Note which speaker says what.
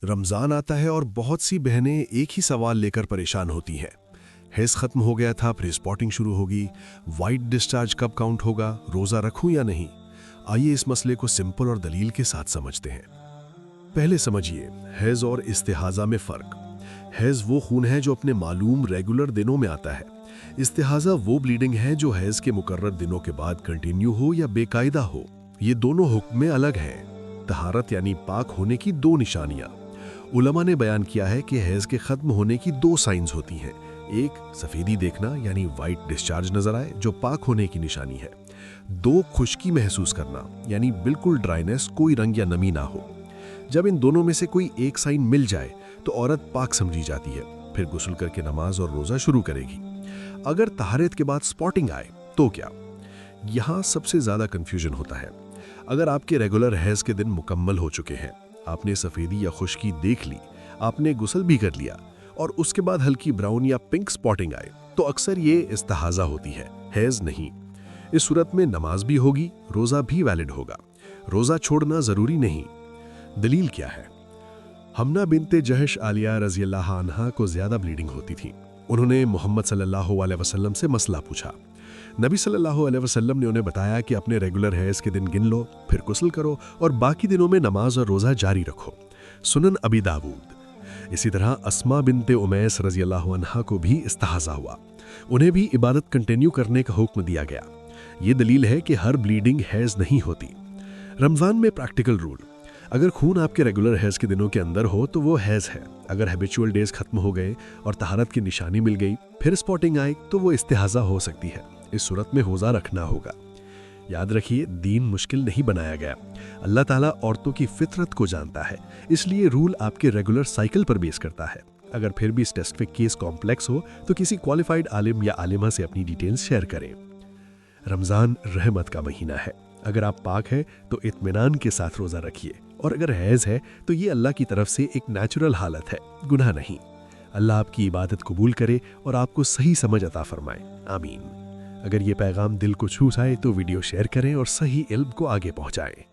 Speaker 1: रमज़ान आता है और बहुत सी बहनें एक ही सवाल लेकर परेशान होती हैं। हैज़ ख़त्म हो गया था, फिर स्पॉटिंग शुरू होगी, वाइट डिस्चार्ज कब काउंट होगा, रोज़ा रखूं या नहीं। आइए इस मसले को सिंपल और दलील के साथ समझते हैं। पहले समझिए हैज़ और इस्तिहाज़ा में फ़र्क। हैज़ वो खून है जो अपने मालूम रेगुलर दिनों में आता है। इस्तिहाज़ा वो ब्लीडिंग है जो हैज़ के मुकर्रर दिनों के बाद कंटिन्यू हो या बेकायदा हो। ये दोनों हुक्में अलग हैं। तहारत यानी पाक होने की दो निशानियाँ। उलमा ने बयान किया है कि हैज़ के ख़त्म होने की दो साइंस होती हैं। एक, सफ़ेदी देखना यानी वाइट डिस्चार्ज नज़र आए जो पाक होने की निशानी है। दो, खुश्की महसूस करना यानी बिल्कुल ड्राइनेस, कोई रंग या नमी ना हो। जब इन दोनों में से कोई एक साइन मिल जाए तो औरत पाक समझी जाती है। फिर गुस्ल करके नमाज और रोज़ा शुरू करेगी। अगर तहारत के बाद स्पॉटिंग आए तो क्या? यहाँ सबसे ज़्यादा कन्फ्यूजन होता है। अगर आपके रेगुलर हैज़ के दिन मुकम्मल हो चुके हैं, आपने सफ़ेदी या खुश्की देख ली, आपने गुस्ल भी कर लिया और उसके बाद हल्की ब्राउन या पिंक स्पॉटिंग आए, तो अक्सर ये इस्तिहाज़ा होती है, हैज़ नहीं। इस सूरत में नमाज भी होगी, रोज़ा भी वैलिड होगा। रोज़ा छोड़ना ज़रूरी नहीं। दलील क्या है? हमना बिनते जहश आलिया रज़ी अल्लाह अन्हा को ज़्यादा ब्लीडिंग होती थी। उन्होंने मोहम्मद सल्लल्लाहु अलैहि वसल्लम से मसला पूछा। नबी सल्लल्लाहु अलैहि वसल्लम ने उन्हें बताया कि अपने रेगुलर हैज़ के दिन गिन लो, फिर गुस्ल करो और बाकी दिनों में नमाज और रोज़ा जारी रखो। सुनन अबी दाऊद। इसी तरह अस्मा बिनते उमैस रज़ी अल्लाह अन्हा को भी इस्तिहाज़ा हुआ। उन्हें भी इबादत कंटिन्यू करने का हुक्म दिया गया। ये दलील है कि हर ब्लीडिंग हैज़ नहीं होती। रमज़ान में प्रैक्टिकल रूल। अगर खून आपके रेगुलर हैज़ के दिनों के अंदर हो तो वो हैज़ है। अगर हैबिचुअल डेज खत्म हो गए और तहारत की निशानी मिल गई, फिर स्पॉटिंग आई, तो वो इस्तिहाज़ा हो सकती है। इस सूरत में रोज़ा रखना होगा। याद रखिए, दीन मुश्किल नहीं बनाया गया। अल्लाह ताला औरतों की फितरत को जानता है, इसलिए रूल आपके रेगुलर साइकिल पर बेस करता है। अगर फिर भी स्पेसिफिक केस कॉम्प्लेक्स हो तो किसी क्वालिफाइड आलिम या आलिमा से अपनी डिटेल्स शेयर करें। रमज़ान रहमत का महीना है। अगर आप पाक हैं तो इत्मीनान के साथ रोज़ा रखिए, और अगर हैज़ है तो ये अल्लाह की तरफ से एक नेचुरल हालत है, गुनाह नहीं। अल्लाह आपकी इबादत कबूल करे और आपको सही समझ अता फरमाए। आमीन। अगर ये पैगाम दिल को छू जाए तो वीडियो शेयर करें और सही इल्म को आगे पहुंचाएं।